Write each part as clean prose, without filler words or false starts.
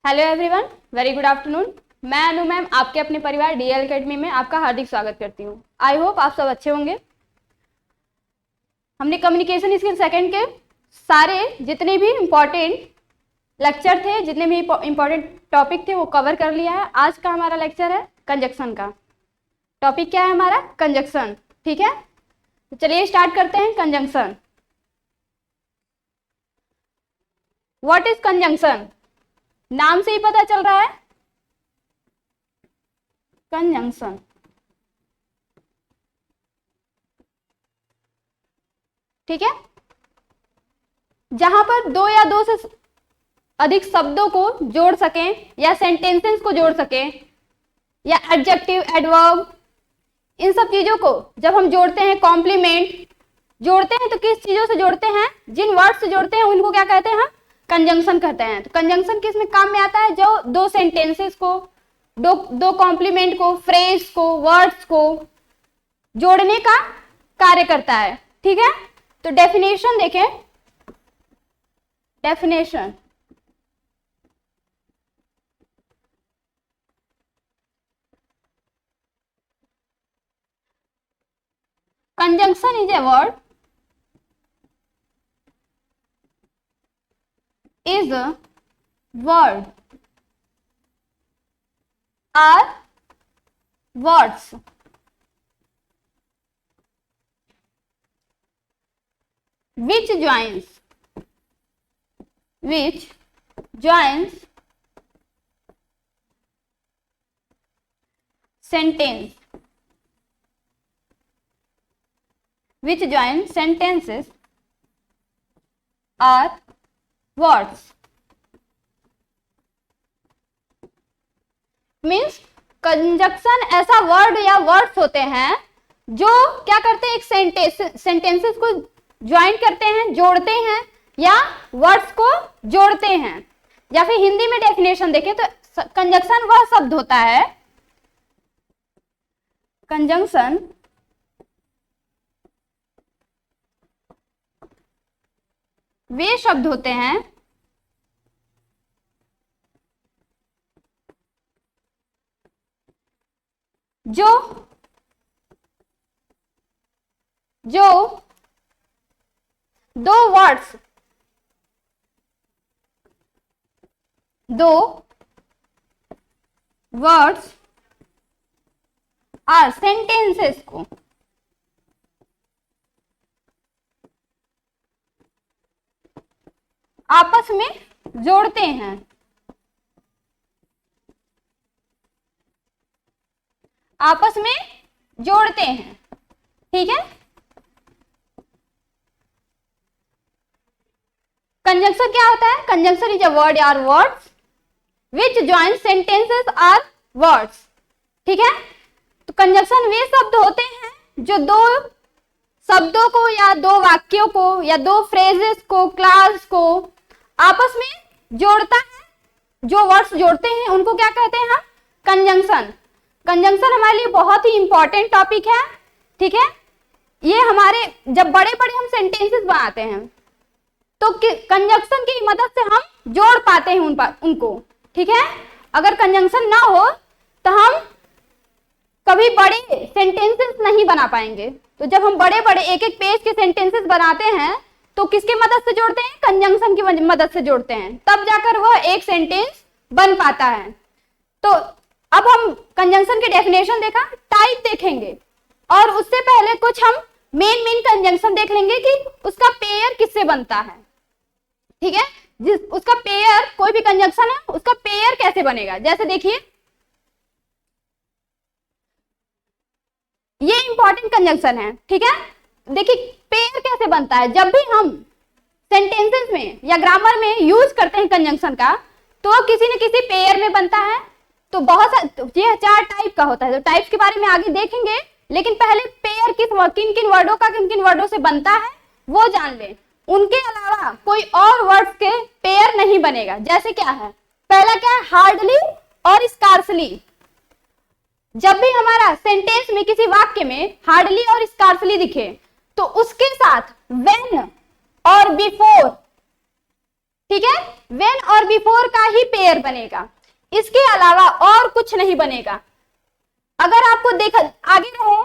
Hello everyone, very good afternoon. मैं अनु ma'am आपके अपने परिवार डीएल एकेडमी में आपका हार्दिक स्वागत करती हूँ। आई होप आप सब अच्छे होंगे। हमने कम्युनिकेशन स्किल सेकंड के सारे जितने भी इम्पोर्टेंट लेक्चर थे, जितने भी इम्पोर्टेंट टॉपिक थे वो कवर कर लिया है। आज का हमारा लेक्चर है कंजक्शन का। टॉपिक क्या है हमारा? कंजक्शन। ठीक है, तो चलिए स्टार्ट करते हैं। Conjunction, what is conjunction? नाम से ही पता चल रहा है, कंजंक्शन। ठीक है, जहां पर दो या दो से अधिक शब्दों को जोड़ सकें या सेंटेंसेस को जोड़ सकें या एडजेक्टिव, एडवर्ब, इन सब चीजों को जब हम जोड़ते हैं, कॉम्प्लीमेंट जोड़ते हैं, तो किस चीजों से जोड़ते हैं? जिन वर्ड से जोड़ते हैं उनको क्या कहते हैं? हम कंजंक्शन कहते हैं। तो कंजंक्शन किस में काम में आता है? जो दो सेंटेंसेस को, दो कॉम्प्लीमेंट को, फ्रेज को, वर्ड्स को जोड़ने का कार्य करता है। ठीक है, तो डेफिनेशन देखें। Definition, conjunction is a word, is a word or words which joins sentence, which join sentences or words। Means conjunction ऐसा वर्ड या वर्ड्स होते हैं जो क्या करते हैं? एक सेंटेंसेस को ज्वाइन करते हैं, जोड़ते हैं, या वर्ड्स को जोड़ते हैं। या फिर हिंदी में डेफिनेशन देखें तो कंजक्शन वह शब्द होता है, कंजंक्शन वे शब्द होते हैं जो दो वर्ड्स और सेंटेंसेस को आपस में जोड़ते हैं। आपस में जोड़ते हैं। ठीक है, कंजंक्शन क्या होता है? कंजंक्शन इज अ वर्ड और वर्ड्स विच जॉइन सेंटेंसेस और वर्ड्स। ठीक है, तो कंजंक्शन वे शब्द होते हैं जो दो शब्दों को या दो वाक्यों को या दो फ्रेजेस को, क्लास को आपस में जोड़ता है। जो वर्ड्स जोड़ते हैं उनको क्या कहते हैं हम? कंजंक्शन। कंजंक्शन हमारे लिए बहुत ही इंपॉर्टेंट टॉपिक है। ठीक है, ये हमारे जब बड़े बड़े हम सेंटेंसेस बनाते हैं तो कंजंक्शन की मदद से हम जोड़ पाते हैं उनको। ठीक है, अगर कंजंक्शन ना हो तो हम कभी बड़े सेंटेंसेस नहीं बना पाएंगे। तो जब हम बड़े बड़े एक एक पेज के सेंटेंसेस बनाते हैं तो किसकी मदद से जोड़ते हैं? कंजंक्शन की मदद से जोड़ते हैं, तब जाकर वह एक सेंटेंस बन पाता है। तो अब हम कंजंक्शन के डेफिनेशन देखा, टाइप देखेंगे, और उससे पहले कुछ हम मेन कंजंक्शन देख लेंगे कि उसका पेयर किससे बनता है। ठीक है, जिस उसका पेयर, कोई भी कंजंक्शन है उसका पेयर कैसे बनेगा। जैसे देखिए, ये इंपॉर्टेंट कंजंक्शन है। ठीक है, देखिए पेयर कैसे बनता है। जब भी हम सेंटेंसेस में या ग्रामर में यूज करते हैं कंजंक्शन का, तो किसी न किसी पेयर में बनता है। तो ये 4 टाइप का होता है। तो टाइप्स के बारे में आगे देखेंगे, लेकिन पहले पेयर किन किन वर्डों का किन किन वर्डों से बनता है वो जान लें। उनके अलावा कोई और वर्ड्स के पेयर नहीं बनेगा। जैसे क्या है? पहला क्या है? हार्डली और स्कार्सली। जब भी हमारा सेंटेंस में, किसी वाक्य में हार्डली और स्कार्सली दिखे तो उसके साथ व्हेन और बिफोर, ठीक है, व्हेन और बिफोर का ही पेयर बनेगा, इसके अलावा और कुछ नहीं बनेगा। अगर आपको देखा आगे रहे,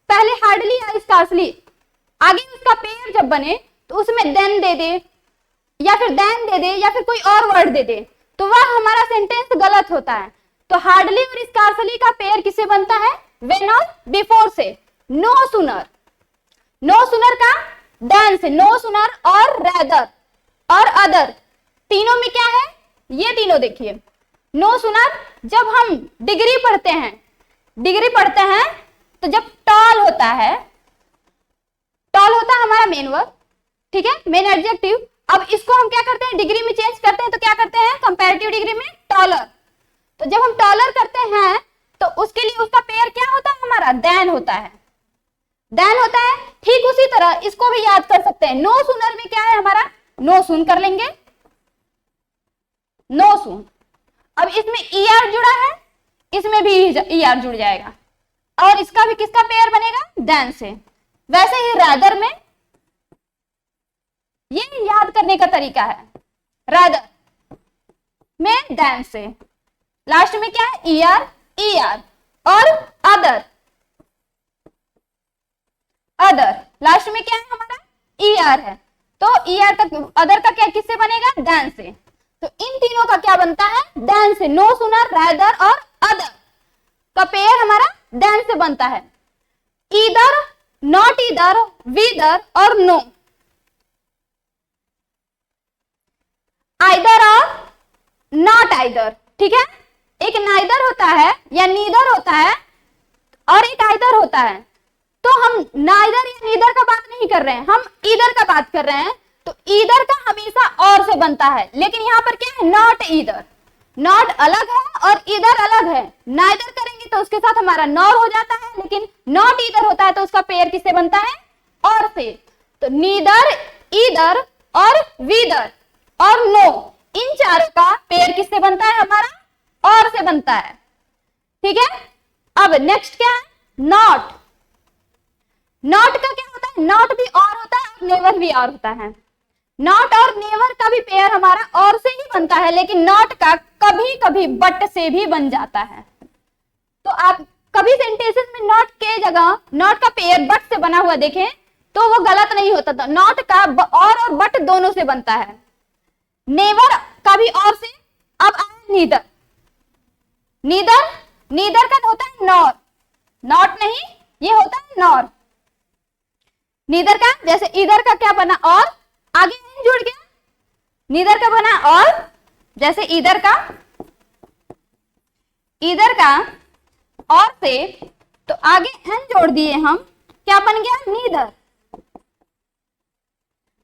पहले हार्डली या स्कार्सली, आगे उसका पेयर जब बने तो उसमें देन दे दे या फिर देन दे दे या फिर कोई और वर्ड दे दे, तो वह हमारा सेंटेंस गलत होता है। तो हार्डली और स्कार्सली का पेयर किससे बनता है? व्हेन और बिफोर से। नो सुनर, नो सुनर का देन से, नो सुनर और रैदर और अदर, तीनों में क्या है? ये तीनों देखिए। नो सुनर जब हम डिग्री पढ़ते हैं तो जब टॉल होता है, टॉल होता है हमारा मेन वर्ब, ठीक है, मेन एडजेक्टिव। अब इसको हम क्या करते हैं? डिग्री में चेंज करते हैं, तो क्या करते हैं? कंपैरेटिव डिग्री में टॉलर। तो जब हम टॉलर करते हैं तो उसके लिए उसका पेयर क्या होता है? हमारा देन होता है, देन होता है। ठीक उसी तरह इसको भी याद कर सकते हैं। नो सुनर में क्या है हमारा? नो सुन कर लेंगे, नो सुन। अब इसमें ईआर जुड़ा है, इसमें भी ईआर जुड़ जाएगा और इसका भी किसका पेयर बनेगा? देन से। वैसे ही रादर में, ये याद करने का तरीका है, रादर में देन से। लास्ट में क्या है? ईआर, ईआर और अदर, अदर लास्ट में क्या है हमारा? ईआर है, तो ईआर का अदर का क्या किससे बनेगा? देन से। तो इन तीनों का क्या बनता है? देन से। नो सुनर, रादर और अदर का पेयर हमारा देन से बनता है। ईदर, नॉट ईदर, विदर और नो, आइदर और नॉट आइदर, ठीक है। एक नाइदर होता है या नीदर होता है और एक आइदर होता है। तो हम नाइदर या नीदर का बात नहीं कर रहे हैं, हम ईदर का बात कर रहे हैं। तो ईदर का हमेशा और से बनता है, लेकिन यहां पर क्या है? Not either. नॉट अलग है और ईदर अलग है। नाइदर करेंगे तो उसके साथ हमारा नॉर हो जाता है, लेकिन नॉट ईदर होता है तो उसका पेयर किससे बनता है? और से। तो नीदर, ईदर और वीदर और नो, इन चारों का पेयर किससे बनता है? हमारा और से बनता है, ठीक है। अब नेक्स्ट क्या है? नॉट। नॉट का क्या होता है? नॉट भी और होता है और नेवर भी और होता है। नॉट और नेवर का भी पेयर हमारा और से ही बनता है, लेकिन नॉट का कभी कभी बट से भी बन जाता है। तो आप कभी सेंटेंसेस में नॉट के जगह नॉट का पेयर बट से बना हुआ देखें तो वो गलत नहीं होता था। नॉट का और बट दोनों से बनता है। नेवर का भी और से। अब आया नीदर। नीदर, नीदर का होता है नॉर, नॉट नहीं, ये होता है नॉर। नीदर का जैसे इधर का क्या बना? और, आगे एन जुड़ गया। नीदर का बना और, जैसे इधर का और से, तो आगे एन जोड़ दिए हम, क्या बन गया? नीदर।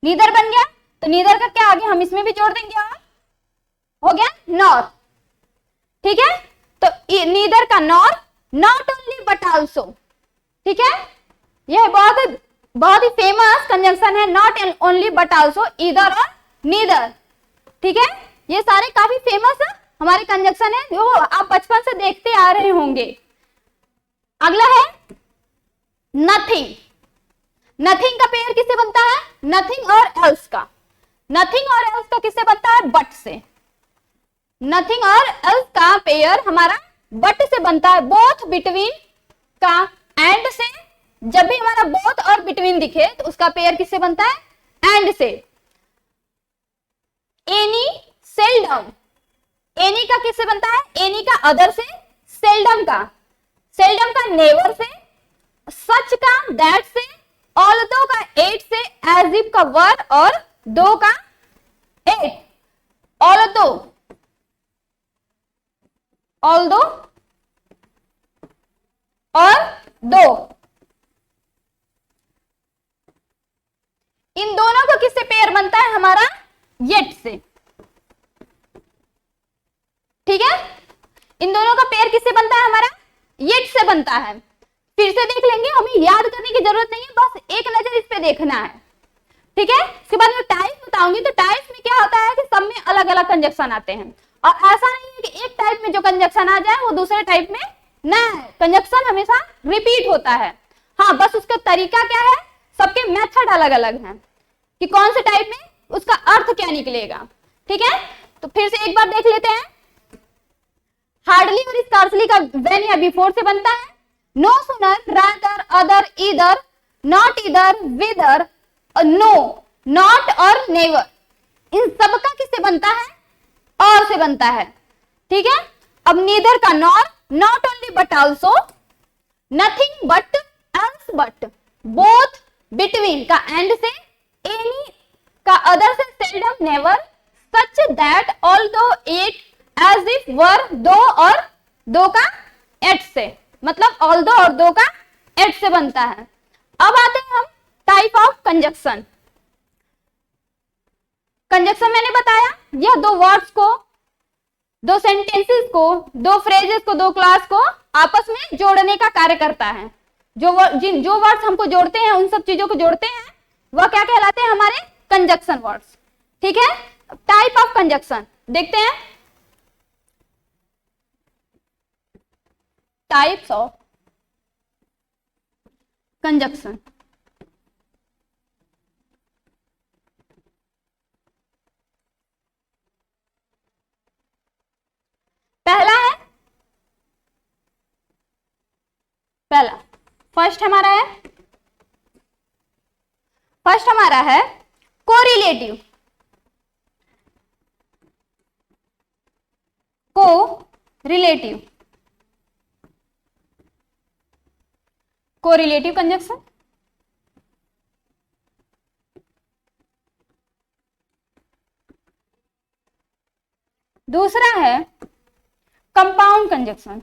नीदर बन गया, तो नीदर का क्या आगे हम इसमें भी जोड़ देंगे और हो गया नॉर, ठीक है। तो नीदर का nor, not only but also, ठीक है। यह बहुत ही फेमस कंजंक्शन है, not only but also, either और नीदर, ठीक है। ये सारे काफी फेमस हमारे कंजंक्शन है जो आप बचपन से देखते आ रहे होंगे। अगला है नथिंग। नथिंग का पेयर किससे बनता है? नथिंग और एल्स का। नथिंग और एल्स का किससे बनता है? बट से। नथिंग और एल्स का पेयर हमारा बट से बनता है। बोथ बिटवीन का एंड से, जब भी हमारा बोथ और बिटवीन दिखे तो उसका पेयर किससे बनता है? एंड से। एनी, सेल्डम, एनी का किससे बनता है? एनी का अदर से, सेल्डम का नेवर से, सच का दैट से, ऑल्दो का एट से, एज इफ का वर और दो का एट। ऑल्दो और दो, इन दोनों का किससे पेयर बनता है? हमारा येट से, ठीक है। इन दोनों का पेयर किससे बनता है? हमारा येट से बनता है। फिर से देख लेंगे, हमें याद करने की जरूरत नहीं है, बस एक नजर इस पे देखना है, ठीक है। इसके बाद मैं टाइप बताऊंगी, तो टाइप्स में क्या होता है कि सब में अलग अलग कंजक्शन आते हैं, और ऐसा नहीं है कि एक टाइप में जो कंजक्शन आ जाए वो दूसरे टाइप में ना, कंजक्शन हमेशा रिपीट होता है। हाँ, बस उसका तरीका क्या है, सबके मेथड अलग अलग हैं कि कौन से टाइप में उसका अर्थ क्या निकलेगा, ठीक है। तो फिर से एक बार देख लेते हैं। हार्डली और स्कार्सली का व्हेन या बिफोर से बनता है। No sooner, rather, other, either, not either, whether, no, not और नेवर, इन सब का किससे बनता है? और से बनता है। ठीक है। अब नीदर का nor, not only but also, nothing but, else but, both, between का एंड से, एनी का अदर से, seldom, never, such that, although, it, as if, were, though और दो का एट से, मतलब ऑल्दो और दो का एट से बनता है। अब आते हैं हम टाइप ऑफ कंजक्शन। कंजक्शन मैंने बताया यह दो वर्ड्स को, दो सेंटेंसेस को, दो फ्रेजेस को, दो क्लास को आपस में जोड़ने का कार्य करता है। जो वर्ड्स हमको जोड़ते हैं, उन सब चीजों को जोड़ते हैं, वह क्या कहलाते हैं? हमारे कंजक्शन वर्ड्स। ठीक है। टाइप ऑफ कंजक्शन देखते हैं। Types of conjunction. पहला है, पहला फर्स्ट हमारा है कोरिलेटिव। Correlative conjunction. दूसरा है compound conjunction.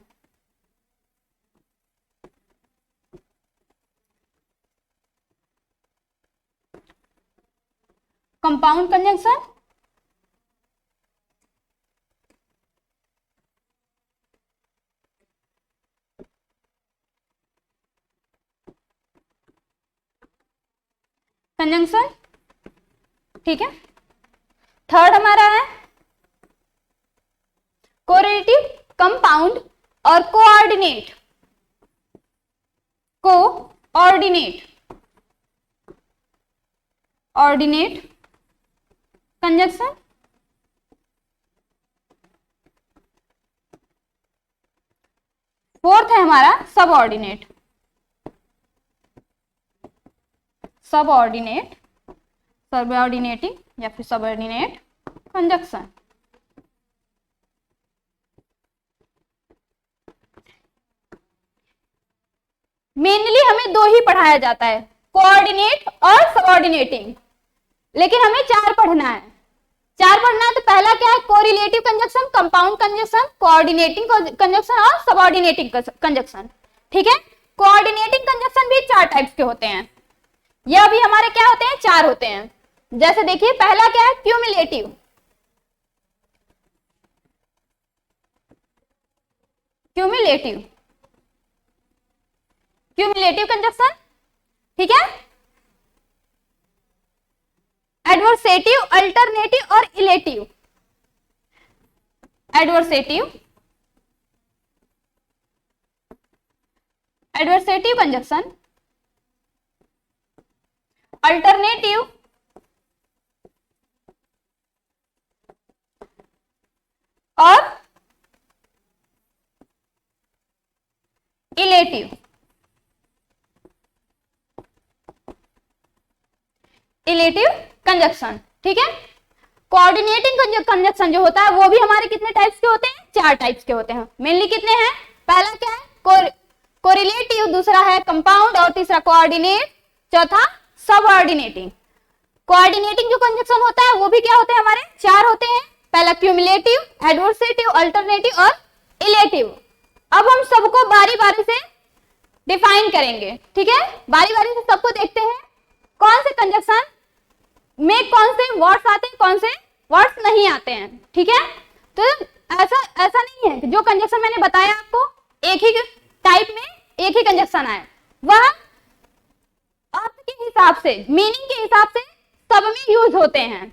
Compound conjunction conjunction. ठीक है। थर्ड हमारा है कोरिलेटिव, कंपाउंड और कोऑर्डिनेट। Ordinate conjunction. फोर्थ है हमारा सबऑर्डिनेट। सबऑर्डिनेटिंग या फिर सबऑर्डिनेट कंजंक्शन। मेनली हमें दो ही पढ़ाया जाता है, कोऑर्डिनेट और सबऑर्डिनेटिंग, लेकिन हमें चार पढ़ना है। तो पहला क्या है? Correlative conjunction, compound conjunction, coordinating conjunction और सबऑर्डिनेटिंग कंजक्शन। ठीक है। कोऑर्डिनेटिंग कंजक्शन भी चार टाइप्स के होते हैं। यह भी हमारे क्या होते हैं? चार होते हैं। जैसे देखिए पहला क्या है? क्यूमुलेटिव। Cumulative conjunction. ठीक है। एडवर्सेटिव, अल्टरनेटिव और इलेटिव। एडवर्सेटिव कंजक्शन, अल्टरनेटिव और इलेटिव। कंजक्शन। ठीक है। कोऑर्डिनेटिंग कंजक्शन जो होता है वो भी हमारे कितने टाइप्स के होते हैं? चार टाइप्स के होते हैं। मेनली कितने हैं? पहला क्या है? कोरिलेटिव, दूसरा है कंपाउंड और तीसरा कोऑर्डिनेट, चौथा सबऑर्डिनेटिंग। कोऑर्डिनेटिंग जो कंजक्शन होता है वो भी क्या होते हैं? हमारे चार होते हैं। पहला क्यूमुलेटिव, एडवर्सेटिव, अल्टरनेटिव और इलेटिव। अब हम सबको बारी बारी से डिफाइन करेंगे। ठीक है। बारी बारी से सबको देखते हैं कौन से कंजक्शन में कौन से वर्ड्स आते हैं, कौन से वर्ड्स नहीं आते हैं। ठीक है। तो ऐसा नहीं है कि जो कंजक्शन मैंने बताया आपको एक ही टाइप में एक ही कंजक्शन आए, वह अर्थ के हिसाब से, मीनिंग के हिसाब से सब में यूज होते हैं।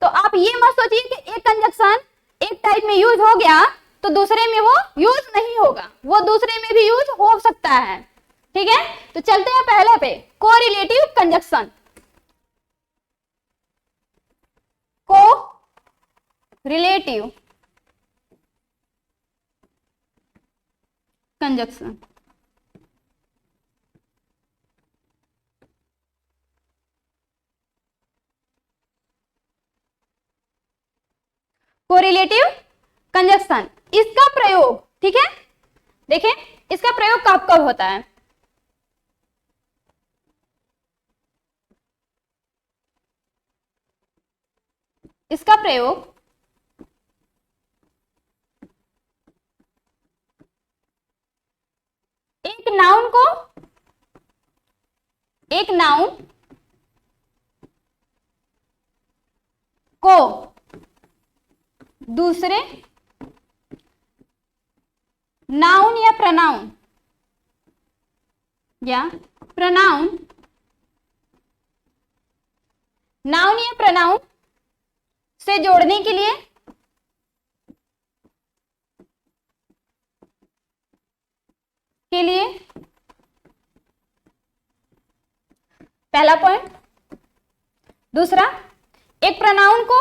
तो आप ये मत सोचिए कि एक कंजक्शन एक टाइप में यूज हो गया तो दूसरे में वो यूज नहीं होगा, वो दूसरे में भी यूज हो सकता है। ठीक है। तो चलते हैं पहले पे, correlative conjunction. Relative conjunction. Correlative conjunction, इसका प्रयोग, ठीक है, देखें इसका प्रयोग कब कब होता है। इसका प्रयोग एक नाउन को दूसरे नाउन या प्रनाउन नाउन या प्रनाउन से जोड़ने के लिए पहला पॉइंट। दूसरा, एक प्रोनाउन को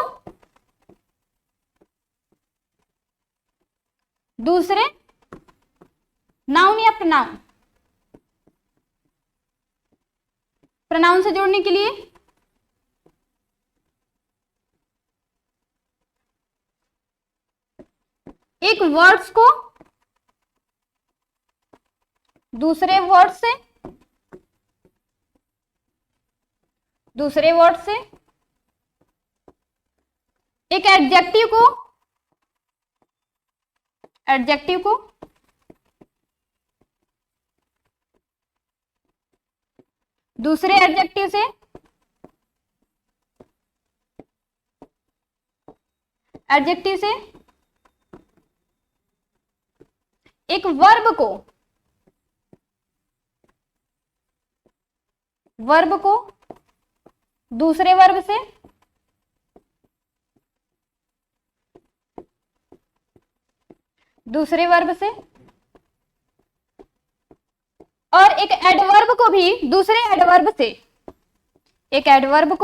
दूसरे नाउन या प्रोनाउन से जोड़ने के लिए एक वर्ड्स को दूसरे वर्ड से एक एडजेक्टिव को दूसरे एडजेक्टिव से एक वर्ब को दूसरे वर्ब से और एक एडवर्ब को भी दूसरे एडवर्ब से, एडवर्ब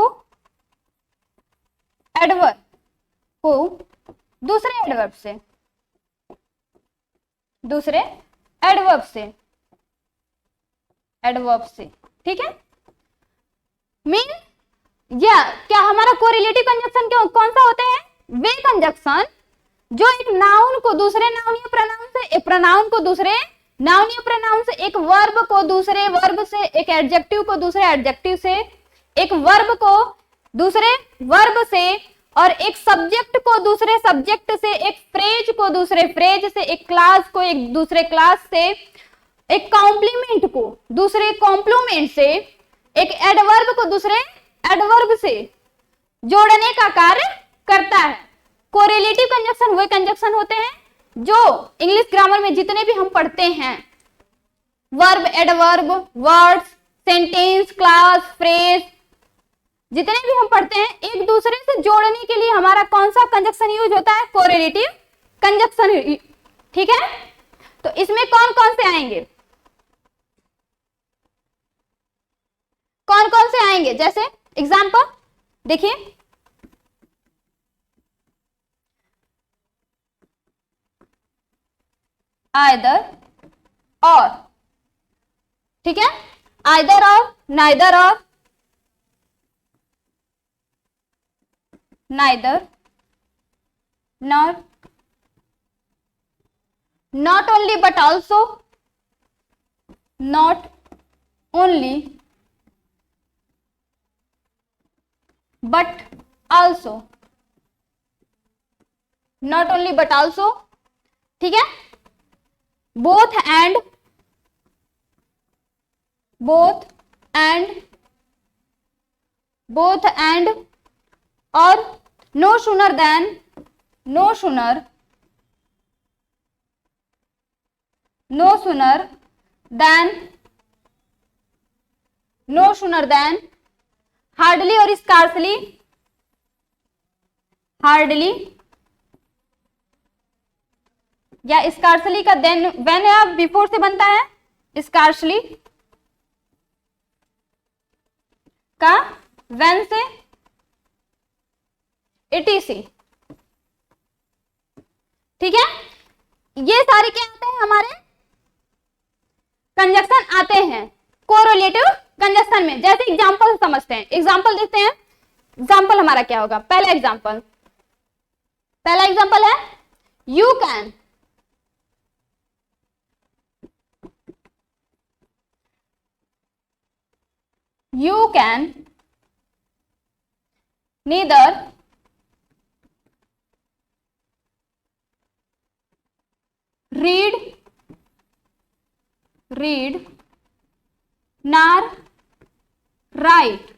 को दूसरे एडवर्ब से, ठीक है। मीन या क्या हमारा कोरिलेटिव कंजक्शन कौन सा होते हैं? वे कंजक्शन जो एक नाउन को दूसरे नाउन या प्रोनाउन से, एक प्रोनाउन को दूसरे नाउन या प्रोनाउन से, एक वर्ब को दूसरे वर्ब से, एक एडजेक्टिव को दूसरे एडजेक्टिव से, एक वर्ब को दूसरे वर्ब से, और एक सब्जेक्ट को दूसरे सब्जेक्ट से, एक फ्रेज को दूसरे फ्रेज से, एक क्लास को एक दूसरे क्लास से, एक कॉम्प्लीमेंट को दूसरे कॉम्प्लीमेंट से, एक एडवर्ब को दूसरे एडवर्ब से जोड़ने का कार्य करता है। कोरिलेटिव कंजक्शन वे कंजक्शन होते हैं जो इंग्लिश ग्रामर में जितने भी हम पढ़ते हैं, verb, adverb, words, sentence, class, phrase, जितने भी हम पढ़ते हैं, एक दूसरे से जोड़ने के लिए हमारा कौन सा कंजक्शन यूज होता है? कोरिलेटिव कंजक्शन, ठीक है। तो इसमें कौन कौन से आएंगे, जैसे एग्जाम्पल देखिए, आइदर और, ठीक है, आइदर और, नाइदर और, neither, not, not only but also, not only but also, not only but also, ठीक है। both and और no sooner than, no sooner than, hardly और स्कार्सली, या स्कार्सली का देन व्हेन या बिफोर से बनता है, स्कार्सली का व्हेन से, etc, ठीक है, ये सारे क्या आते हैं हमारे कंजक्शन आते हैं कोरिलेटिव कंजक्शन में। जैसे एग्जांपल समझते हैं, एग्जांपल देखते हैं। एग्जांपल हमारा क्या होगा? पहला एग्जांपल है you can, you can neither read nor write.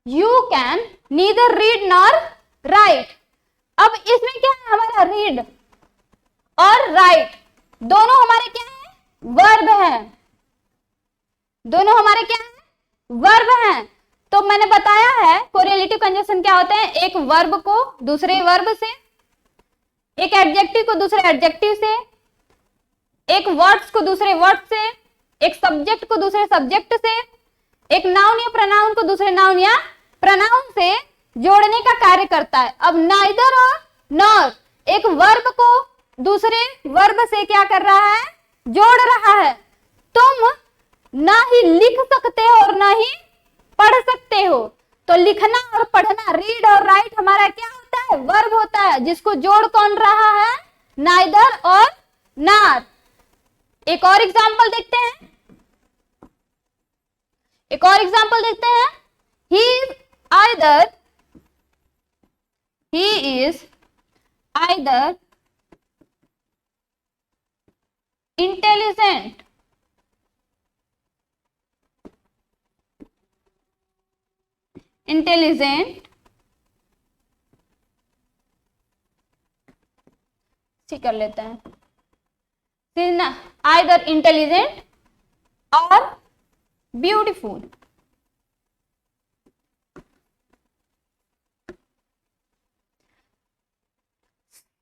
You can neither read nor write. अब इसमें क्या है हमारा? read और write दोनों हमारे क्या है? वर्ब है। दोनों हमारे क्या है? वर्ब हैं। तो मैंने बताया है कोरिलेटिव कंजक्शन क्या होते हैं? एक वर्ब को दूसरे वर्ब से, एक एडजेक्टिव को दूसरे एडजेक्टिव से, एक वर्ड्स को दूसरे वर्ड से, एक सब्जेक्ट को दूसरे सब्जेक्ट से, एक नाउन या प्रनाउन को दूसरे नाउन या प्रनाउन से जोड़ने का कार्य करता है। अब नाइदर और नॉर एक वर्ब को दूसरे वर्ब से क्या कर रहा है? जोड़ रहा है। तुम ना ही लिख सकते हो और ना ही पढ़ सकते हो। तो लिखना और पढ़ना, रीड और राइट हमारा क्या होता है? वर्ब होता है, जिसको जोड़ कौन रहा है? नाइदर और नॉर। एक और एग्जांपल देखते हैं, ही इज आइदर इंटेलिजेंट कर लेते हैं, आइदर इंटेलिजेंट और beautiful.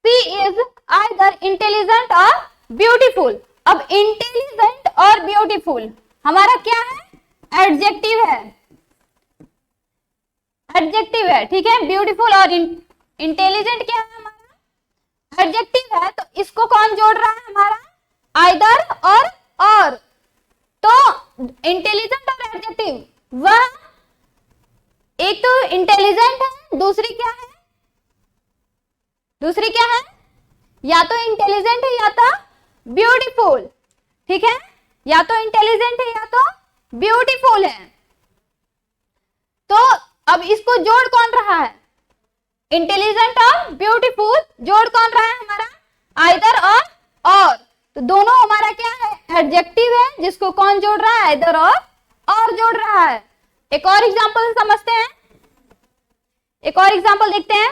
She is either intelligent और ब्यूटीफुल। अब इंटेलिजेंट और ब्यूटीफुल हमारा क्या है? एडजेक्टिव है, ठीक है। ब्यूटीफुल और इंटेलिजेंट क्या है? हमारा एडजेक्टिव है। तो इसको कौन जोड़ रहा है? हमारा आइदर और। तो इंटेलिजेंट और एडजेक्टिव, वह एक तो इंटेलिजेंट है, दूसरी क्या है? या तो इंटेलिजेंट है या तो ब्यूटीफुल, ठीक है। या तो इंटेलिजेंट है या तो ब्यूटीफुल है। तो अब इसको जोड़ कौन रहा है? इंटेलिजेंट और ब्यूटीफुल जोड़ कौन रहा है? हमारा आइदर और। तो दोनों हमारा क्या है? एडजेक्टिव है, जिसको कौन जोड़ रहा है? आइदर और जोड़ रहा है। एक और एग्जांपल समझते हैं, एक और एग्जांपल देखते हैं।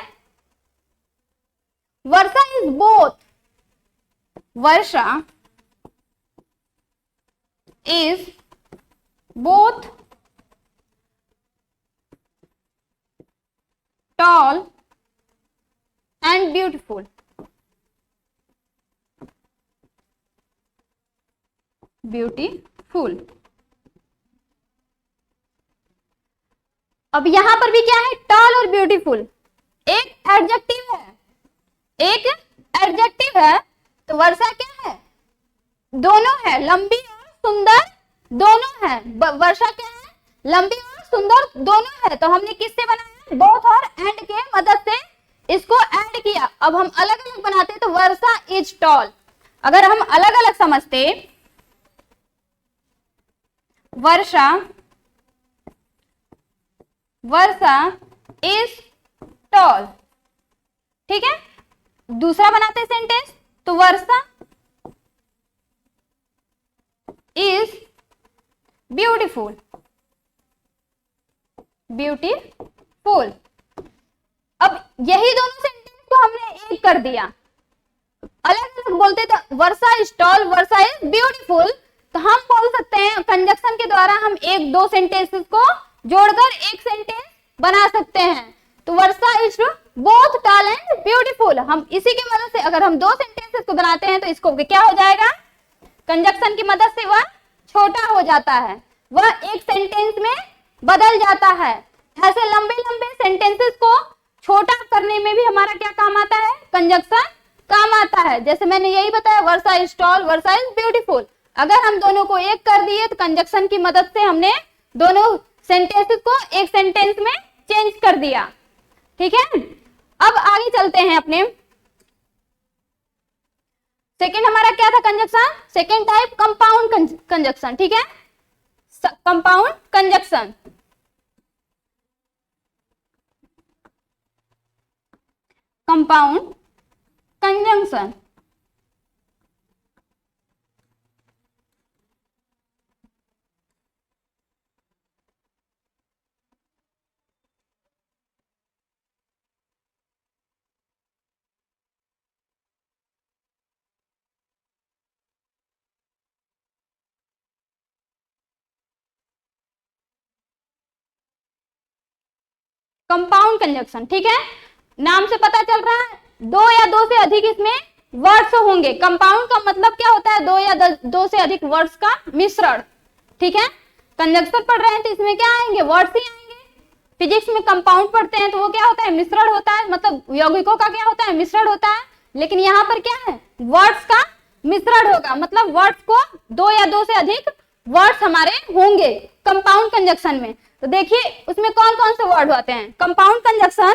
Varsha is both, tall and beautiful. अब यहां पर भी क्या है? टॉल और ब्यूटीफुल एक एडजेक्टिव है, तो वर्षा क्या है? दोनों है, लंबी और सुंदर दोनों है। वर्षा क्या है? लंबी और सुंदर दोनों है। तो हमने किससे बनाया? बोथ और एंड के मदद से इसको ऐड किया। अब हम अलग अलग बनाते तो वर्षा इज टॉल। अगर हम अलग अलग समझते, वर्षा इज टॉल, ठीक है। दूसरा बनाते सेंटेंस, तो वर्षा इज ब्यूटीफुल। अब यही दोनों सेंटेंस को हमने एक कर दिया। अलग अलग बोलते तो Varsha is tall, Varsha is beautiful, तो हम बोल सकते हैं कंजक्शन के द्वारा हम एक दो सेंटेंसेस को जोड़कर एक सेंटेंस बना सकते हैं। तो Varsha is both tall and beautiful, हम इसी की मदद से अगर हम दो सेंटेंसेस को बनाते हैं तो इसको क्या हो जाएगा? कंजक्शन की मदद से वह छोटा हो जाता है, वह एक सेंटेंस में बदल जाता है। ऐसे लंबे लंबे सेंटेंसेस को छोटा करने में भी कंजक्शन काम आता है। जैसे मैंने यही बताया, Varsha is tall, Varsha is beautiful. अगर हम दोनों को एक कर दिए तो कंजक्शन की मदद से हमने दोनों सेंटेंसेस को एक सेंटेंस में चेंज कर दिया। ठीक है, अब आगे चलते हैं अपने सेकेंड। हमारा क्या था conjunction? Second type compound conjunction. ठीक है, compound conjunction. Compound conjunction. Compound conjunction, ठीक है, नाम से पता चल रहा है दो या दो से अधिक इसमें वर्ड्स होंगे। कंपाउंड का मतलब क्या होता है? दो या दो से अधिक वर्ड्स का मिश्रण। ठीक है, कंजक्शन पढ़ रहे हैं तो इसमें क्या आएंगे? वर्ड्स ही आएंगे। फिजिक्स में कंपाउंड पढ़ते हैं तो वो क्या होता है? मिश्रण होता है, मतलब यौगिकों का क्या होता है? मिश्रण होता है। लेकिन यहाँ पर क्या है? वर्ड्स का मिश्रण होगा, मतलब वर्ड्स को दो या दो से अधिक वर्ड्स हमारे होंगे कंपाउंड कंजक्शन में। तो देखिए उसमें कौन कौन से वर्ड होते हैं। कंपाउंड कंजक्शन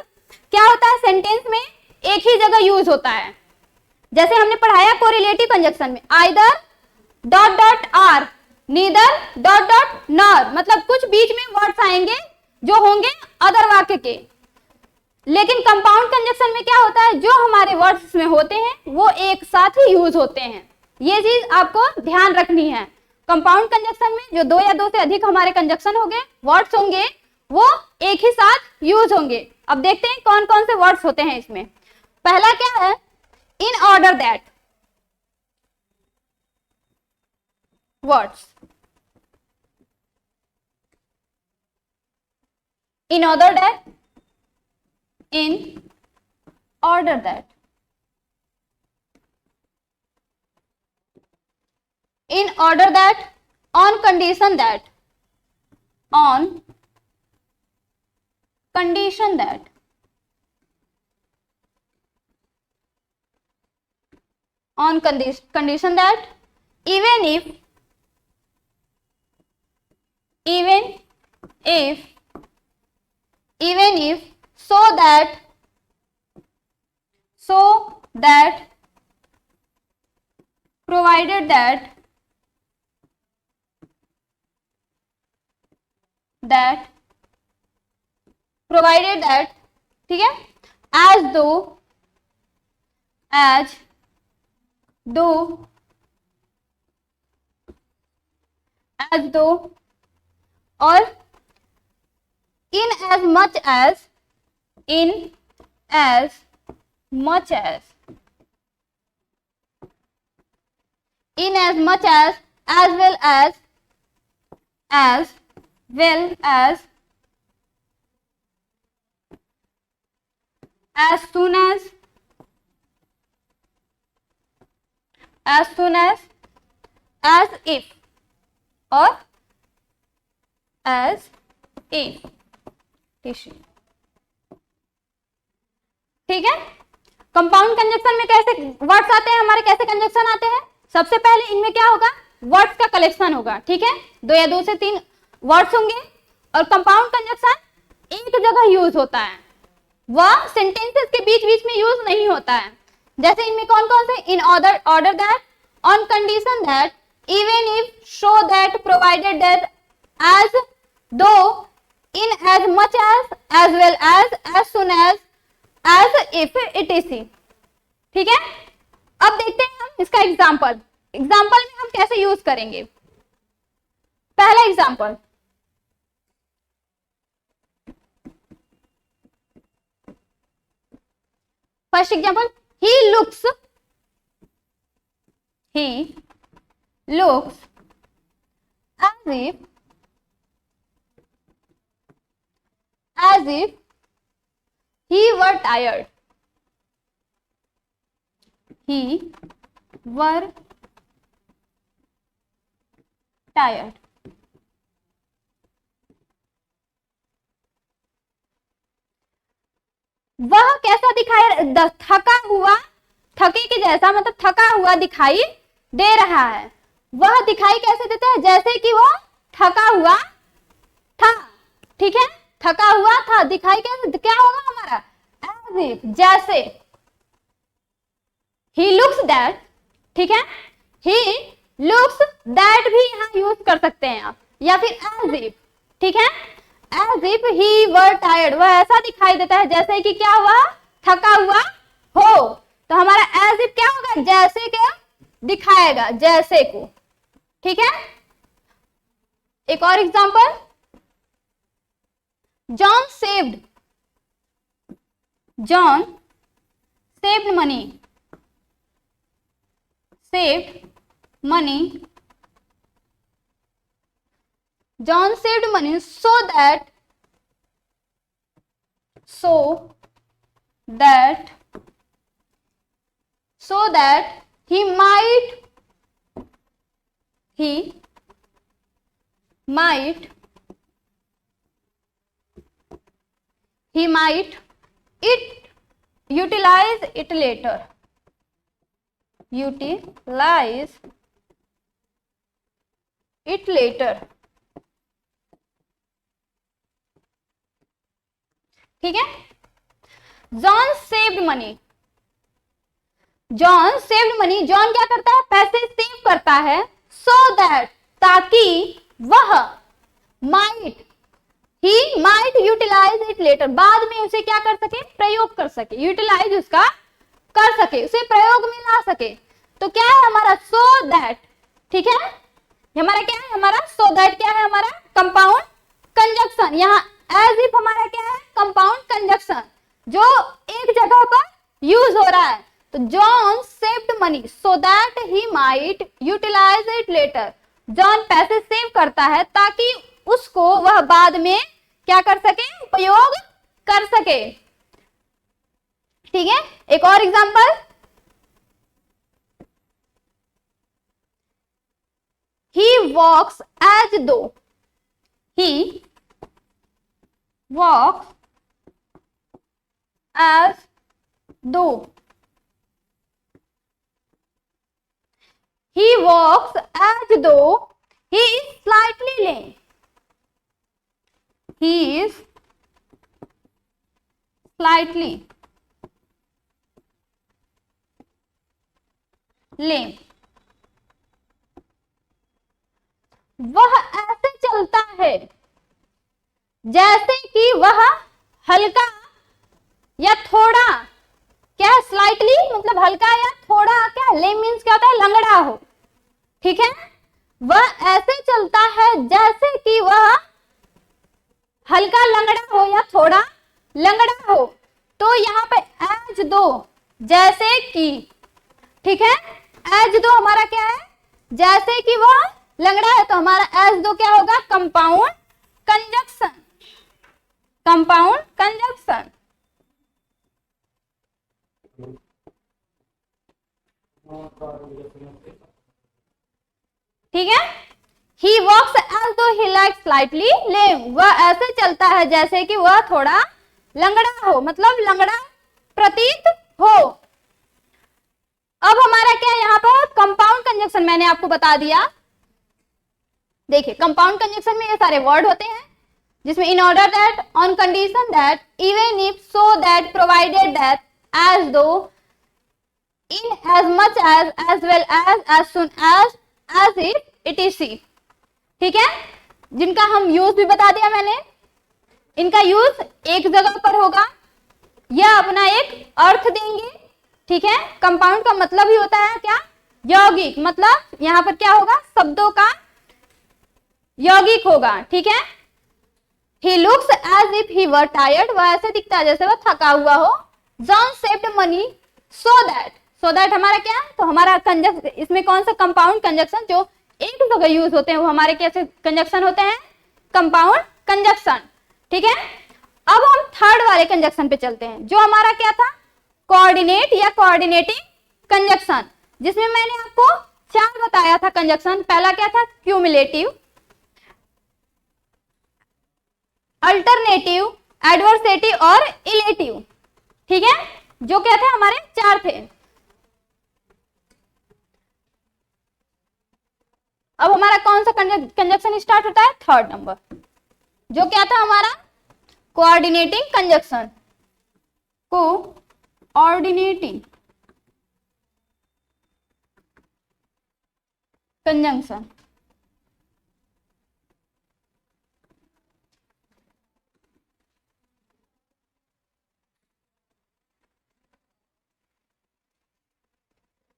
क्या होता है? सेंटेंस में एक ही जगह यूज होता है। जैसे हमने पढ़ाया कोरिलेटिव कंजक्शन में, either dot dot are, neither dot dot nor, मतलब कुछ बीच में वर्ड्स आएंगे जो होंगे अदर वाक्य के। लेकिन कंपाउंड कंजक्शन में क्या होता है? जो हमारे वर्ड्स में होते हैं वो एक साथ ही यूज होते हैं। ये चीज आपको ध्यान रखनी है। कंपाउंड कंजक्शन में जो दो या दो से अधिक हमारे कंजक्शन होंगे, वर्ड्स होंगे, वो एक ही साथ यूज होंगे। अब देखते हैं कौन कौन से वर्ड्स होते हैं इसमें। पहला क्या है? इन order that words. In order that, in order that, in order that, on condition that, on condition that, on condition that, even if, even if, even if, so that, so that, provided that, that, provided that, ठीक है, as though, as though, as though, और in as much as, in as much as, in as much as well as well as soon as if, और as if, ठीक है। Compound conjunction में कैसे words आते हैं हमारे, कैसे कंजक्शन आते हैं? सबसे पहले इनमें क्या होगा? वर्ड्स का कलेक्शन होगा। ठीक है, दो या दो से तीन वर्ड्स होंगे और कंपाउंड कंजक्शन एक जगह यूज होता है, वह सेंटेंसेस के बीच बीच में यूज नहीं होता है। जैसे इनमें कौन कौन से? In order that, on condition that, even if, so that, provided that, as though, in as much as well as soon as if, etc. ठीक है, अब देखते हैं हम इसका एग्जाम्पल में हम कैसे यूज करेंगे। पहला example, first example, he looks as if he were tired. He were tired. वह कैसा दिखाई, थका हुआ, थके के जैसा मतलब थका हुआ दिखाई दे रहा है। वह दिखाई कैसे देता है, जैसे कि वो थका हुआ था। ठीक है, थका हुआ था, दिखाई कैसे क्या होगा हमारा, एज इफ, जैसे। ही लुक्स दैट, ठीक है, ही लुक्स दैट भी यहाँ यूज कर सकते हैं आप, या फिर एज इफ। ठीक है, as if he were tired, वह ऐसा दिखाई देता है जैसे कि क्या हुआ, थका हुआ हो। तो हमारा एज इफ क्या होगा, जैसे के दिखाएगा, जैसे को। ठीक है, एक और example, John saved money, John saved money so that he might utilize it later. ठीक है, जॉन सेव्ड मनी, जॉन क्या करता है, पैसे सेव करता है, सो दैट, ताकि वह, he might utilize it later, बाद में उसे क्या कर सके, प्रयोग कर सके, यूटिलाइज उसका कर सके, उसे प्रयोग में ला सके। तो क्या है हमारा, सो दैट। ठीक है, हमारा क्या है, हमारा सो दैट क्या है, हमारा कंपाउंड कंजक्शन। यहाँ एज इफ हमारा क्या है, कंपाउंड कंजक्शन, जो एक जगह पर यूज हो रहा है। तो John saved money so that he might utilize it later, John पैसे सेव करता है ताकि उसको वह बाद में क्या कर सके, उपयोग कर सके। ठीक है, एक और example, he walks as though he walks is slightly lame. He is slightly lame. वह ऐसे चलता है जैसे कि वह हल्का या थोड़ा, क्या है, स्लाइटली मतलब हल्का या थोड़ा, क्या लेम मीन्स क्या होता है, लंगड़ा हो। ठीक है, वह ऐसे चलता है जैसे कि वह हल्का लंगड़ा हो या थोड़ा लंगड़ा हो। तो यहाँ पे एज दो, जैसे कि, ठीक है, एज दो हमारा क्या है, जैसे कि वह लंगड़ा है, तो हमारा एज दो क्या होगा, कंपाउंड कंजक्शन, कंपाउंड कंजक्शन। ठीक है, ही वॉक्स एज दो ही लाइक स्लाइटली लेम, वह ऐसे चलता है जैसे कि वह थोड़ा लंगड़ा हो, मतलब लंगड़ा प्रतीत हो। अब हमारा क्या है यहाँ पर, कंपाउंड कंजक्शन मैंने आपको बता दिया। देखिए, कंपाउंड कंजक्शन में ये सारे वर्ड होते हैं, जिसमें in order that, on condition that, even if, so that, provided that, as though, in as much as well as soon as if, etc। ठीक है, जिनका हम यूज भी बता दिया मैंने। इनका यूज एक जगह पर होगा, यह अपना एक अर्थ देंगे। ठीक है, कंपाउंड का मतलब ही होता है क्या, यौगिक, मतलब यहाँ पर क्या होगा, शब्दों का यौगिक होगा। ठीक है, he looks as if he were tired, वह ऐसे दिखता है जैसे वह थका हुआ हो। John saved money so that हमारा क्या है, तो हमारा कंजक्शन, इसमें कौन सा कंपाउंड कंजक्शन जो एक जगह यूज होते हैं, वो हमारे कैसे कंजक्शन होते हैं, कंपाउंड कंजक्शन। ठीक है, अब हम थर्ड वाले कंजक्शन पे चलते हैं, जो हमारा क्या था, कोऑर्डिनेट या कोऑर्डिनेटिंग कंजक्शन, जिसमें मैंने आपको 4 बताया था कंजक्शन। पहला क्या था, क्यूमुलेटिव, अल्टरनेटिव, एडवर्सेटिव और इलेटिव। ठीक है, जो क्या थे हमारे 4 थे। अब हमारा कौन सा कंजक्शन स्टार्ट होता है, 3rd नंबर, जो क्या था हमारा कोऑर्डिनेटिंग कंजक्शन, कोऑर्डिनेटिंग कंजंक्शन।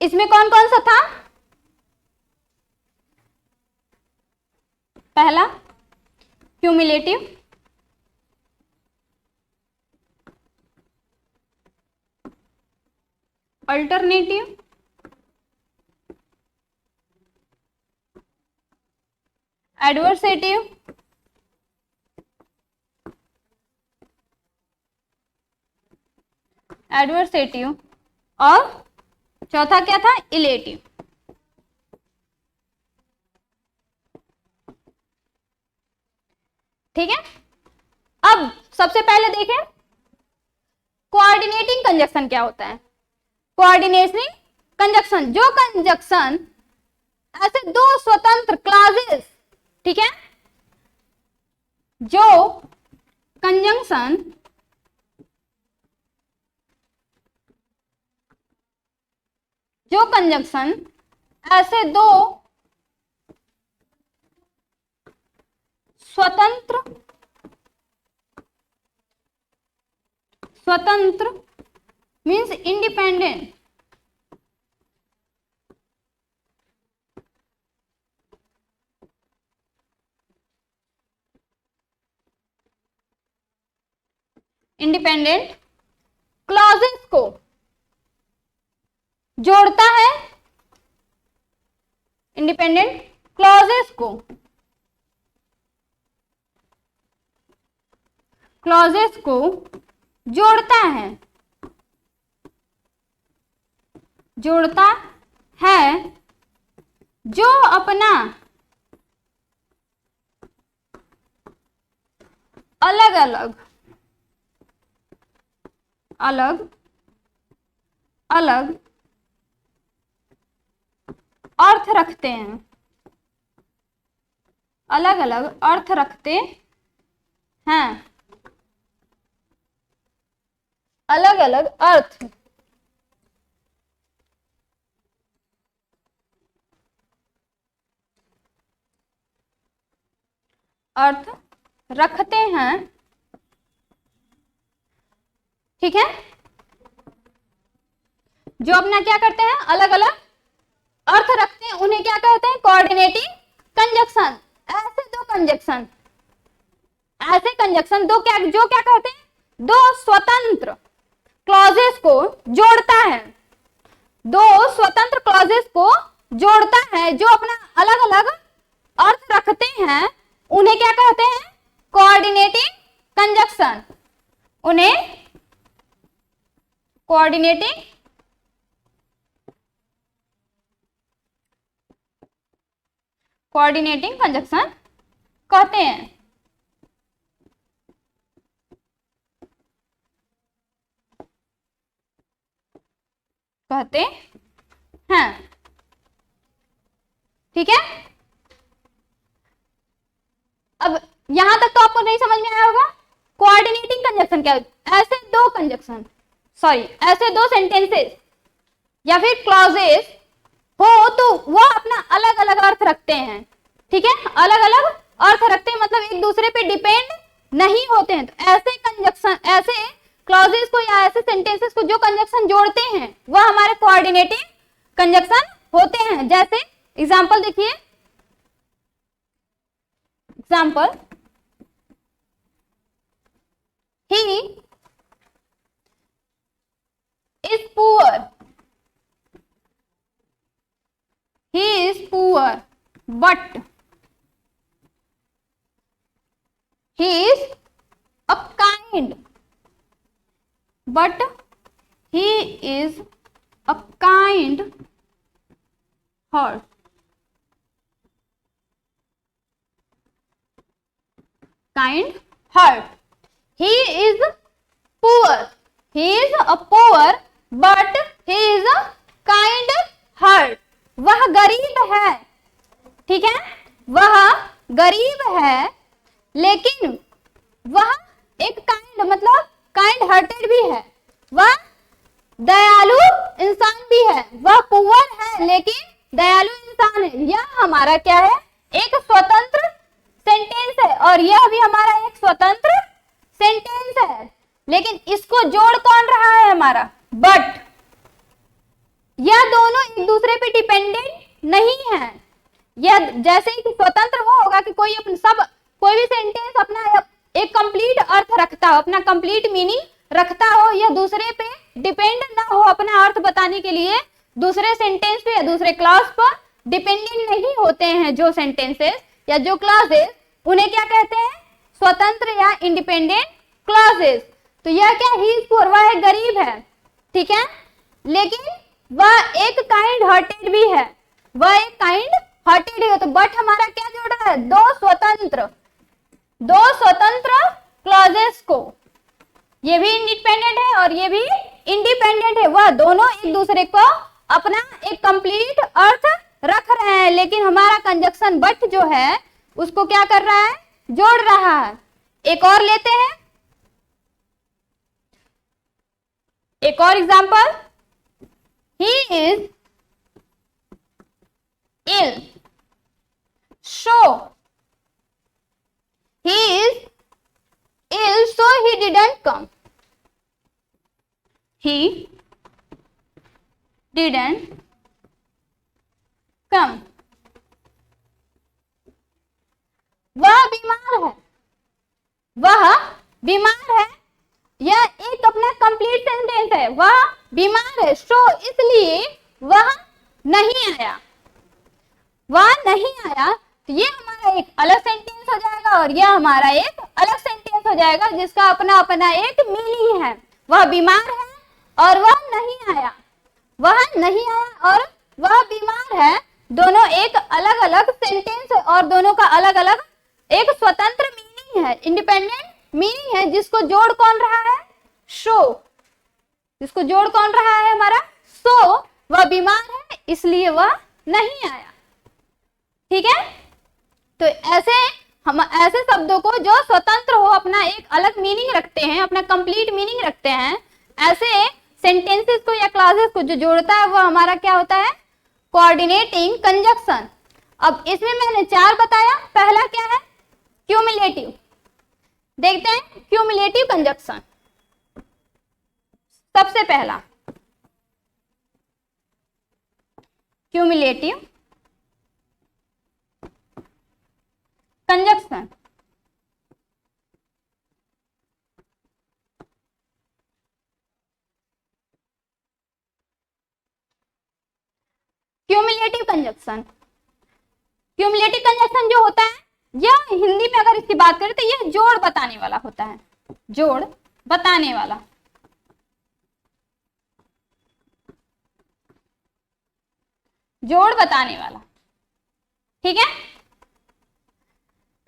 इसमें कौन कौन सा था, पहला क्यूमुलेटिव, अल्टरनेटिव, एडवर्सेटिव, एडवर्सेटिव, और चौथा क्या था, इलेटिव। ठीक है, अब सबसे पहले देखें कोऑर्डिनेटिंग कंजक्शन क्या होता है। कोऑर्डिनेटिंग कंजक्शन, जो कंजक्शन ऐसे दो स्वतंत्र क्लॉजेस, ठीक है, जो कंजंक्शन ऐसे दो स्वतंत्र मीन्स इंडिपेंडेंट, क्लॉजेस को जोड़ता है, इंडिपेंडेंट क्लॉजेस को जोड़ता है, जो अपना अलग अलग अर्थ रखते हैं, अलग अलग अर्थ रखते हैं, अलग अलग अर्थ रखते हैं। ठीक है, जो अपना क्या करते हैं, अलग अलग अर्थ रखते हैं, उन्हें क्या कहते हैं, कोऑर्डिनेटिंग कंजक्शन। ऐसे कंजक्शन दो क्या, जो क्या कहते हैं, दो स्वतंत्र क्लॉजेस को जोड़ता है, जो अपना अलग अलग अर्थ रखते हैं, उन्हें क्या कहते हैं, कोऑर्डिनेटिंग कंजक्शन। उन्हें कोऑर्डिनेटिंग कंजक्शन कहते हैं। ठीक है, अब यहां तक तो आपको नहीं समझ में आया होगा। कोऑर्डिनेटिंग कंजक्शन क्या है, ऐसे दो सेंटेंसेस या फिर क्लॉजेस हो तो वो अपना अलग अलग अर्थ रखते हैं। ठीक है, अलग अलग अर्थ रखते हैं मतलब एक दूसरे पे डिपेंड नहीं होते हैं। तो ऐसे क्लॉजेस को या ऐसे सेंटेंसेस को जो कंजक्शन जोड़ते हैं वह हमारे कोऑर्डिनेटिंग कंजक्शन होते हैं। जैसे एग्जांपल देखिए, example, he is poor, but he is a kind heart, he is poor he is a poor but he is a kind heart. वह गरीब है, ठीक है, वह गरीब है लेकिन वह एक काइंड मतलब काइंड हार्टेड भी है, वह दयालु इंसान भी है। वह पुअर है लेकिन दयालु इंसान है। यह हमारा क्या है, एक स्वतंत्र सेंटेंस है और यह भी हमारा एक स्वतंत्र सेंटेंस है। लेकिन इसको जोड़ कौन रहा है, हमारा बट। यह दोनों एक दूसरे पे डिपेंडेंट नहीं है। यह जैसे कि स्वतंत्र वो होगा कि कोई भी सेंटेंस अपना एक कंप्लीट अर्थ रखता हो, अपना कंप्लीट मीनिंग रखता हो, या दूसरे पे डिपेंड ना हो अपना अर्थ बताने के लिए दूसरे सेंटेंस पे या दूसरे क्लास पर डिपेंडेंट नहीं होते हैं। जो सेंटेंसेस या जो क्लासेस उन्हें क्या कहते हैं, स्वतंत्र या इंडिपेंडेंट क्लासेस। तो यह क्या, ही इज पुअर, वह एक गरीब है, ठीक है, लेकिन वह एक काइंड हार्टेड भी है, वह एक काइंड हार्टेड है। तो बट हमारा क्या जोड़ रहा है, दो स्वतंत्र क्लॉजेस को। ये भी इंडिपेंडेंट है और ये भी इंडिपेंडेंट है, वह दोनों एक दूसरे को अपना एक कंप्लीट अर्थ रख रहे हैं, लेकिन हमारा कंजक्शन बट जो है उसको क्या कर रहा है, जोड़ रहा है। एक और लेते हैं, एक और example, he is ill, so he is ill so he didn't come, he didn't come। वह बीमार है, वह बीमार है, यह एक अपना कंप्लीट सेंटेंस है, वह बीमार है, सो इसलिए वह नहीं आया, वह नहीं आया। तो ये हमारा एक अलग सेंटेंस हो जाएगा और यह हमारा एक अलग सेंटेंस हो जाएगा जिसका अपना अपना एक मीनिंग है। वह बीमार है और वह नहीं आया, वह नहीं आया और वह बीमार है, दोनों एक अलग अलग सेंटेंस है और दोनों का अलग अलग एक स्वतंत्र मीनिंग है, इंडिपेंडेंट मीनिंग है, जिसको जोड़ कौन रहा है, सो। जिसको जोड़ कौन रहा है हमारा, सो। वह बीमार है इसलिए वह नहीं आया, ठीक है। तो ऐसे हम ऐसे शब्दों को जो स्वतंत्र हो, अपना एक अलग मीनिंग रखते हैं, अपना कंप्लीट मीनिंग रखते हैं, ऐसे सेंटेंसेस को या क्लासेस को जो जोड़ता है वो हमारा क्या होता है, कोऑर्डिनेटिंग कंजक्शन। अब इसमें मैंने 4 बताया, पहला क्या है, क्यूमुलेटिव। देखते हैं क्यूमुलेटिव कंजक्शन। सबसे पहला cumulative conjunction. Cumulative conjunction, cumulative conjunction जो होता है, यह हिंदी में अगर इसकी बात करें तो यह जोड़ बताने वाला होता है, जोड़ बताने वाला। जोड़ बताने वाला, ठीक है,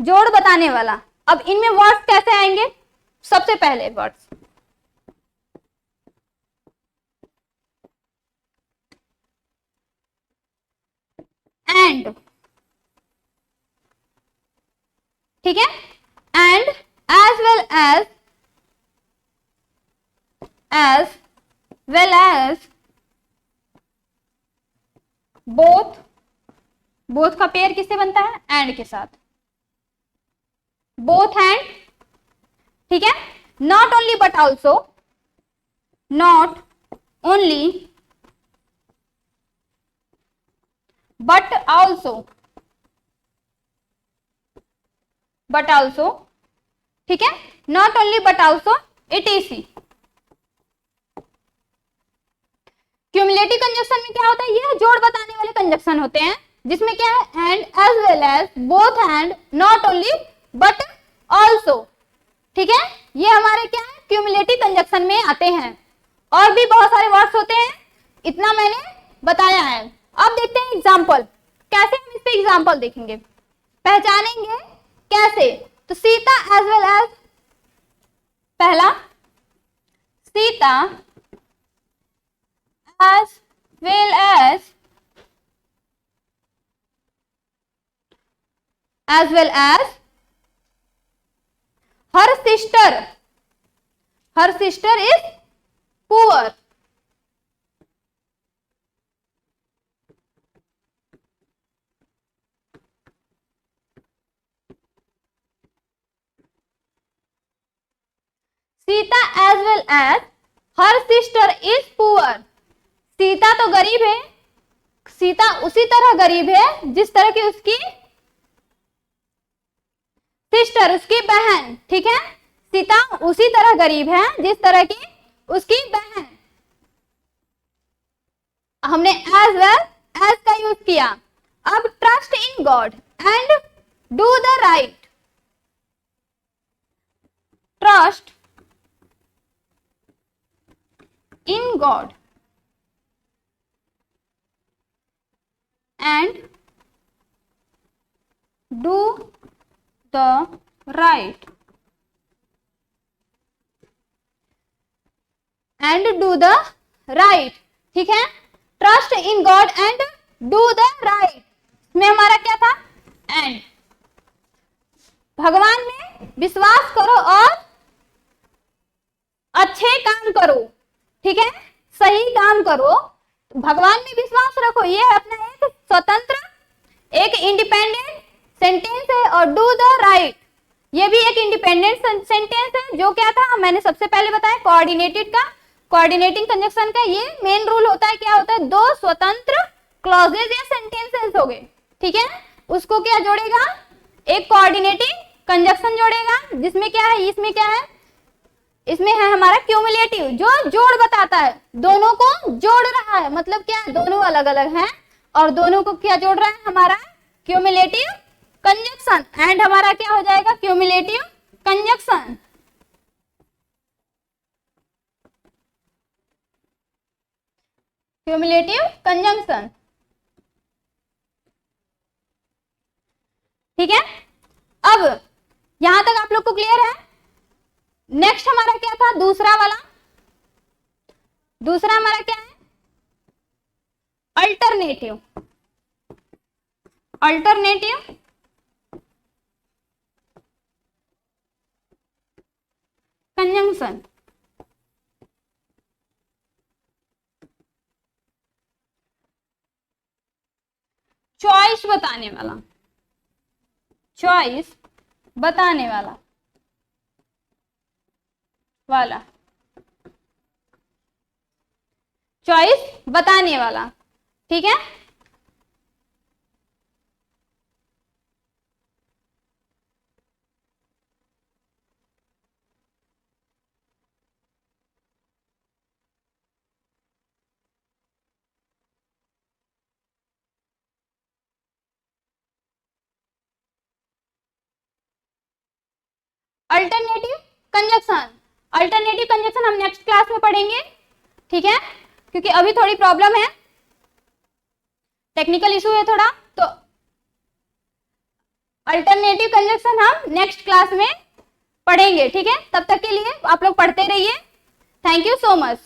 जोड़ बताने वाला। अब इनमें वर्ड्स कैसे आएंगे, सबसे पहले वर्ड्स एंड, ठीक है, and as well as both. Both का पेयर किससे बनता है, एंड के साथ, बोथ एंड, ठीक है। Not only but also, not only but also, ठीक है, not only but also, etc। Cumulative conjunction में क्या होता है, ये जोड़ बताने वाले कंजक्शन होते हैं, जिसमें क्या है, and as well as, both and, not only but also, ठीक है, ये हमारे क्या है, क्यूमुलेटिव कंजक्शन में आते हैं। और भी बहुत सारे वर्ड्स होते हैं, इतना मैंने बताया है। अब देखते हैं एग्जाम्पल, कैसे हम इस पे एग्जाम्पल देखेंगे, पहचानेंगे कैसे। तो सीता एज वेल एज, पहला Sita as well as her sister is poor. Sita as well as her sister is poor. Sita तो गरीब है, सीता उसी तरह गरीब है जिस तरह की उसकी सिस्टर, उसकी बहन, ठीक है। सीता उसी तरह गरीब है जिस तरह की उसकी बहन। हमने एज वेल एज का यूज किया। अब trust in God and do the right. Trust in God and do the right and do the right, ठीक है। Trust in God and do the right में हमारा क्या था, एंड। भगवान में विश्वास करो और अच्छे काम करो, ठीक है, सही काम करो, भगवान में विश्वास रखो। ये अपना एक स्वतंत्र, एक इंडिपेंडेंट सेंटेंस है। और डू द राइट, ये भी एक इंडिपेंडेंट सेंटेंस है। जो क्या था, मैंने सबसे पहले बताया कोऑर्डिनेटेड का, कोऑर्डिनेटिंग कंजक्शन का ये मेन रूल होता है। क्या होता है, दो स्वतंत्र क्लॉजेज या सेंटेंसेस हो गए, ठीक है, उसको क्या जोड़ेगा, एक कोऑर्डिनेटिंग कंजक्शन जोड़ेगा, जिसमें क्या है, इसमें क्या है, इसमें है हमारा क्यूमुलेटिव, जो जोड़ बताता है, दोनों को जोड़ रहा है। मतलब क्या है, दोनों अलग अलग हैं और दोनों को क्या जोड़ रहा है, हमारा क्यूमुलेटिव कंजक्शन। एंड हमारा क्या हो जाएगा, क्यूमुलेटिव कंजक्शन। क्यूमुलेटिव कंजंक्शन, ठीक है। अब यहां तक आप लोग को क्लियर है। नेक्स्ट हमारा क्या था, दूसरा वाला, दूसरा हमारा क्या है, अल्टरनेटिव। अल्टरनेटिव कंजंक्शन, चॉइस बताने वाला, चॉइस बताने वाला चॉइस बताने वाला, ठीक है। अल्टरनेटिव कंजक्शन, अल्टरनेटिव कंजक्शन हम नेक्स्ट क्लास में पढ़ेंगे, ठीक है, क्योंकि अभी थोड़ी प्रॉब्लम है, टेक्निकल इशू है थोड़ा, तो अल्टरनेटिव कंजक्शन हम नेक्स्ट क्लास में पढ़ेंगे, ठीक है। तब तक के लिए आप लोग पढ़ते रहिए। Thank you so much.